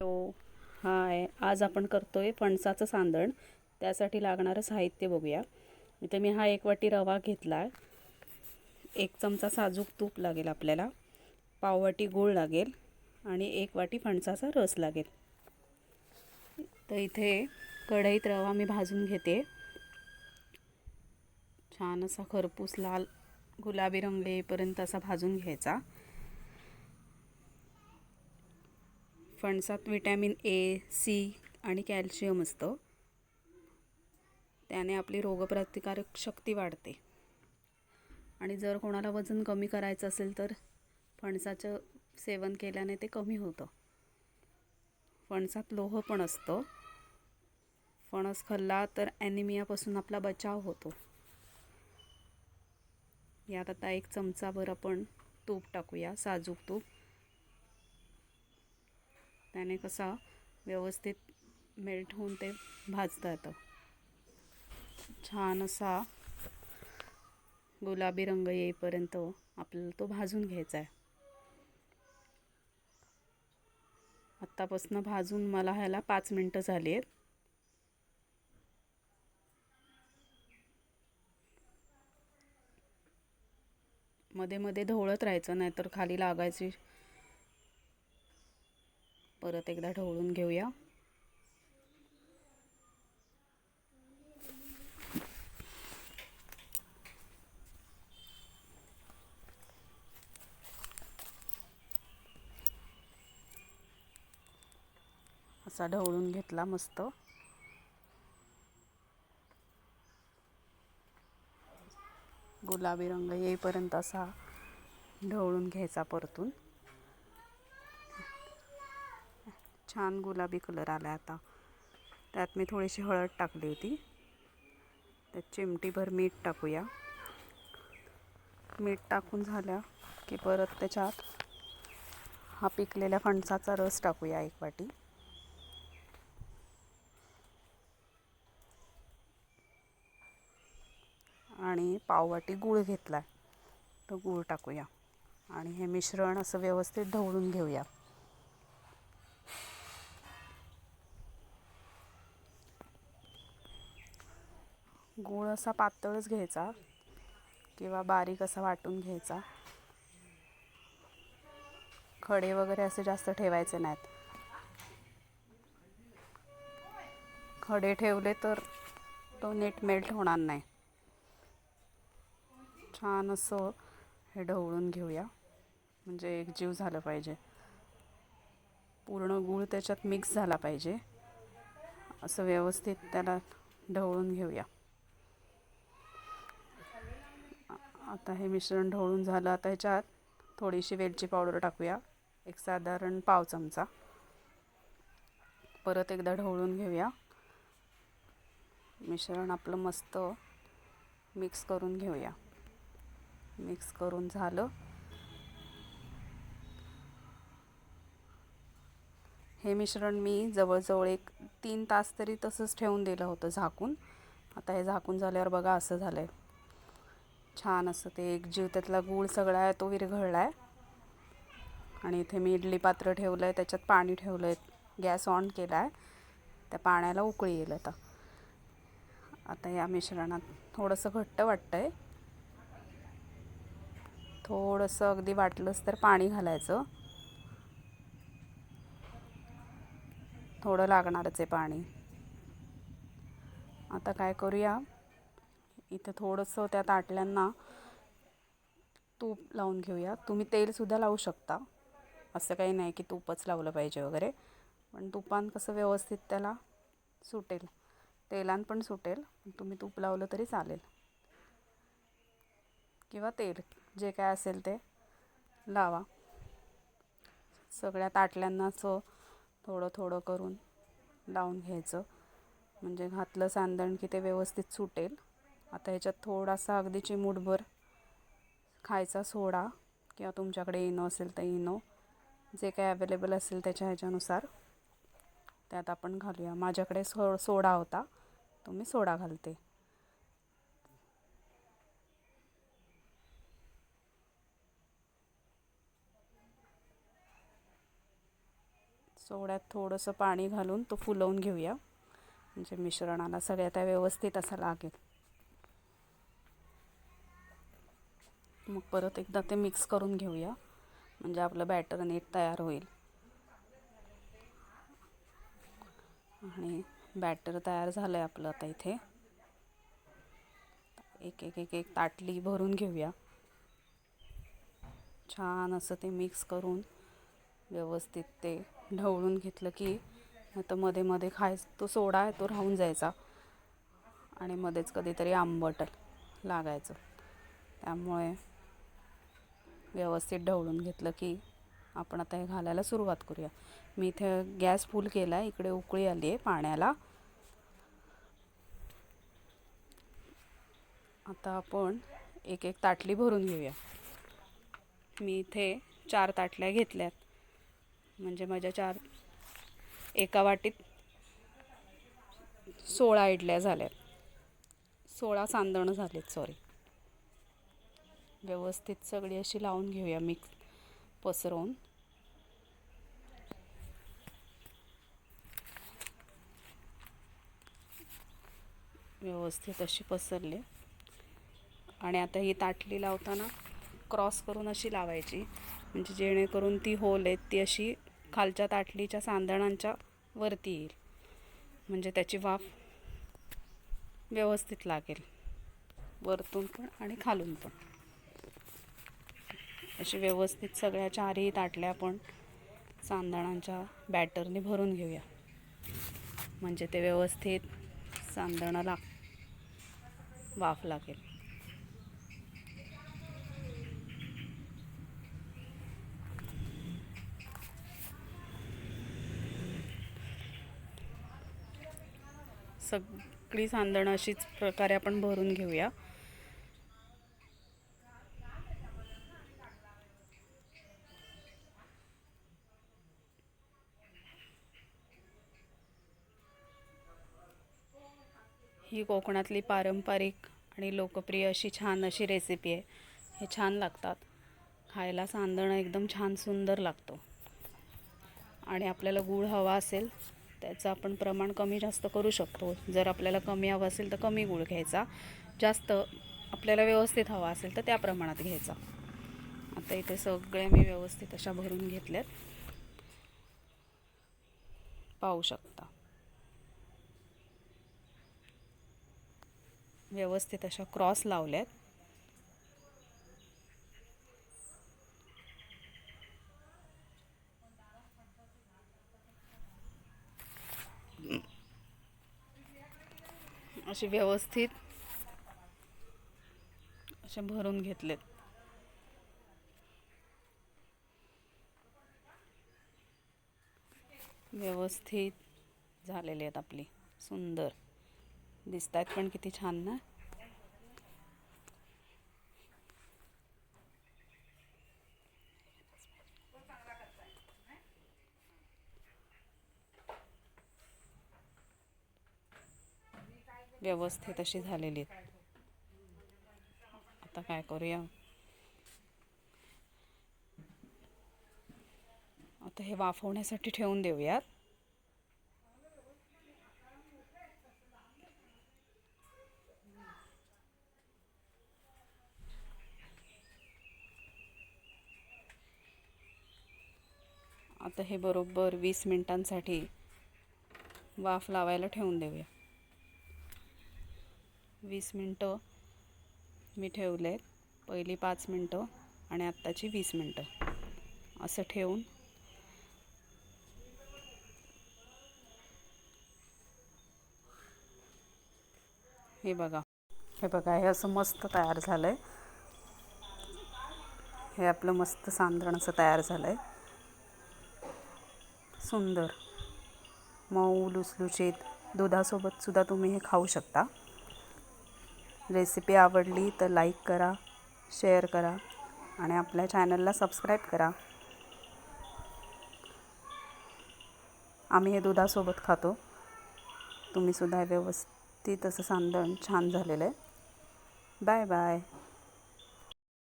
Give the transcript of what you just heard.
Hello. हाय. आज आपण करतोय फणसाचं सांदण. त्यासाठी लागणारं साहित्य बघूया. इथे मी हा 1 वाटी रवा घेतला. 1 चमचा साजूक तूप लागेल आपल्याला. पाव वाटी गूळ लागेल आणि 1 वाटी फणसाचा रस लागेल. तर इथे कढईत रवा मी भाजून घेते. छान असा खरपूस लाल गुलाबी रंग येईपर्यंत असा भाजून घ्यायचा. फणसात विटॅमिन ए, सी आणि कॅल्शियम असतं. त्याने आपली रोगप्रतिकारक शक्ती वाढते. आणि जर कोणाला वजन कमी करायचं असेल तर फणसाचं सेवन केल्याने ते कमी होतं. फणसात लोह पण असतं. फणस खाल्ला तर ॲनिमियापासून आपला बचाव होतो. यात आता 1 चमचाभर आपण तूप टाकूया, साजूक तूप. त्याने कसा व्यवस्थित मेल्ट होऊन ते भाजता येतं. छान असा गुलाबी रंग येईपर्यंत आपल्याला तो भाजून घ्यायचा आहे. आत्तापासून भाजून मला ह्याला 5 मिनटं झाली आहेत. मध्ये मध्ये ढवळत राहायचं, नाहीतर खाली लागायची. परत एकदा ढवळून घेऊया. असा ढवळून घेतला मस्त. गुलाबी रंग येईपर्यंत असा ढवळून घ्यायचा परतून. छान गुलाबी कलर आला आता. त्यात मी थोडीशी हळद टाकली होती. त्यात चिमटीभर मीठ टाकूया. मीठ टाकून झालं की परत त्याच्यात हा पिकलेल्या फणसाचा रस टाकूया 1 वाटी. आणि पाव वाटी गूळ घेतला आहे, तो गूळ टाकूया. आणि हे मिश्रण असं व्यवस्थित ढवळून घेऊया. गूळ असा पातळच घ्यायचा किंवा बारीक असा वाटून घ्यायचा. खडे वगैरे असे जास्त ठेवायचे नाहीत. खडे ठेवले तर तो नीट मेल्ट होणार नाही. छान असं हे ढवळून घेऊया. म्हणजे एकजीव झालं पाहिजे. पूर्ण गूळ त्याच्यात मिक्स झाला पाहिजे. असं व्यवस्थित त्याला ढवळून घेऊया. आता हे मिश्रण ढवळून झालं. आता ह्याच्यात थोडीशी वेलची पावडर टाकूया, एक साधारण पाव चमचा. परत एकदा ढवळून घेऊया. मिश्रण आपलं मस्त मिक्स करून घेऊया. मिक्स करून झालं. हे मिश्रण मी जवळजवळ 3 तास तरी तसंच ठेवून दिलं होतं झाकून. आता हे झाकून झाल्यावर बघा असं झालं आहे. छान असं ते एकजीव त्यातला गूळ सगळा आहे तो विरघळला आहे. आणि इथे मी इडली पात्र ठेवलं आहे, त्याच्यात पाणी ठेवलं आहे. गॅस ऑन केला आहे. त्या पाण्याला उकळी येईल आता. आता या मिश्रणात थोडंसं घट्ट वाटतं आहे. थोडंसं अगदी वाटलंच तर पाणी घालायचं. थोडं लागणारच आहे पाणी. आता काय करूया, इथं थोडंसं त्या ताटल्यांना तूप लावून घेऊया. तुम्ही तेलसुद्धा लावू शकता. असं काही नाही की तूपच लावलं पाहिजे वगैरे. पण तुपान कसं व्यवस्थित त्याला सुटेल. तेलान पण सुटेल. तुम्ही तूप लावलं तरी चालेल. किंवा तेल, जे काय असेल ते लावा. सगळ्या ताटल्यांनाच थोडं थोडं करून लावून घ्यायचं. म्हणजे घातलं सांदण की ते व्यवस्थित सुटेल. आता ह्याच्यात थोडासा अगदी चिमूटभर खायचा सोडा किंवा तुमच्याकडे इनो असेल तर इनो, जे काय अवेलेबल असेल त्याच्या ह्याच्यानुसार त्यात आपण घालूया. माझ्याकडे सोडा होता, तो मी सोडा घालते. सोड्यात थोडंसं पाणी घालून तो फुलवून घेऊया, म्हणजे मिश्रणाला सगळ्या त्या व्यवस्थित असं लागेल. मग परत एकदा ते मिक्स करून घेऊया, म्हणजे आपलं बॅटर नीट तयार होईल. आणि बॅटर तयार झालं आहे आपलं. आता इथे एक एक एक एक ताटली भरून घेऊया. छान असं ते मिक्स करून व्यवस्थित ते ढवळून घेतलं की आता मध्ये मध्ये तो सोडा आहे तो राहून जायचा आणि मध्येच कधीतरी आंबट लागायचं. त्यामुळे व्यवस्थित ढवळून घेतलं की आपण आता हे घालायला सुरुवात करूया. मी इथे गॅस फुल केला आहे. इकडे उकळी आली आहे पाण्याला. आता आपण एक एक ताटली भरून घेऊया. मी इथे 4 ताटल्या घेतल्यात, म्हणजे माझ्या एका वाटीत 16 इडल्या झाल्यात. 16 सांदणं झालेत, सॉरी. व्यवस्थित सगळी अशी लावून घेऊया, मिक्स पसरवून. व्यवस्थित अशी पसरले. आणि आता ही ताटली लावताना क्रॉस करून अशी लावायची, म्हणजे जेणेकरून ती होल आहेत ती अशी खालच्या ताटलीच्या सांदणांच्या वरती येईल, म्हणजे त्याची वाफ व्यवस्थित लागेल, वरतून पण आणि खालून पण. अशी व्यवस्थित सगळ्या 4ही ताटल्या आपण सांदणांच्या बॅटरने भरून घेऊया, म्हणजे ते व्यवस्थित सांदणाला वाफ लागेल. सगळी सांदणं अशीच प्रकारे आपण भरून घेऊया. ही कोकणातली पारंपरिक आणि लोकप्रिय अशी छान अशी रेसिपी आहे. हे छान लागतात खायला. सांदणं एकदम छान सुंदर लागतो. आणि आपल्याला गूळ हवा असेल त्याचं आपण प्रमाण कमी जास्त करू शकतो. जर आपल्याला कमी हवा असेल तर कमी गूळ घ्यायचा, जास्त आपल्याला व्यवस्थित हवा असेल तर त्या प्रमाणात घ्यायचा. आता इथे सगळ्या मी व्यवस्थित अशा भरून घेतल्यात, पाहू शकता. व्यवस्थित अशा क्रॉस लावल्यात. असे व्यवस्थित असे भरून घेतलेत. व्यवस्थित झालेले आहेत आपली. सुंदर दिसत आहेत पण किती छान ना. व्यवस्थित अशी झालेली आहेत. आता काय करूया, आता हे वाफवण्यासाठी ठेवून देऊयात. आता हे बरोबर 20 मिनिटांसाठी वाफ लावायला ठेवून देऊया. 20 मिनटं मी ठेवले. पहिली 5 मिनटं आणि आत्ताची 20 मिनटं असं ठेवून हे बघा हे असं मस्त तयार झालं आहे. हे आपलं मस्त सांधण असं तयार झालं आहे. सुंदर मऊ लुसलुशीत. दुधासोबत सुद्धा तुम्ही हे खाऊ शकता. रेसिपी आवडली तर लाईक करा, शेअर करा आणि आपल्या चॅनलला सबस्क्राईब करा. आम्ही हे दुधासोबत खातो. तुम्हीसुद्धा व्यवस्थित असं सांधण छान झालेलं आहे. Bye bye.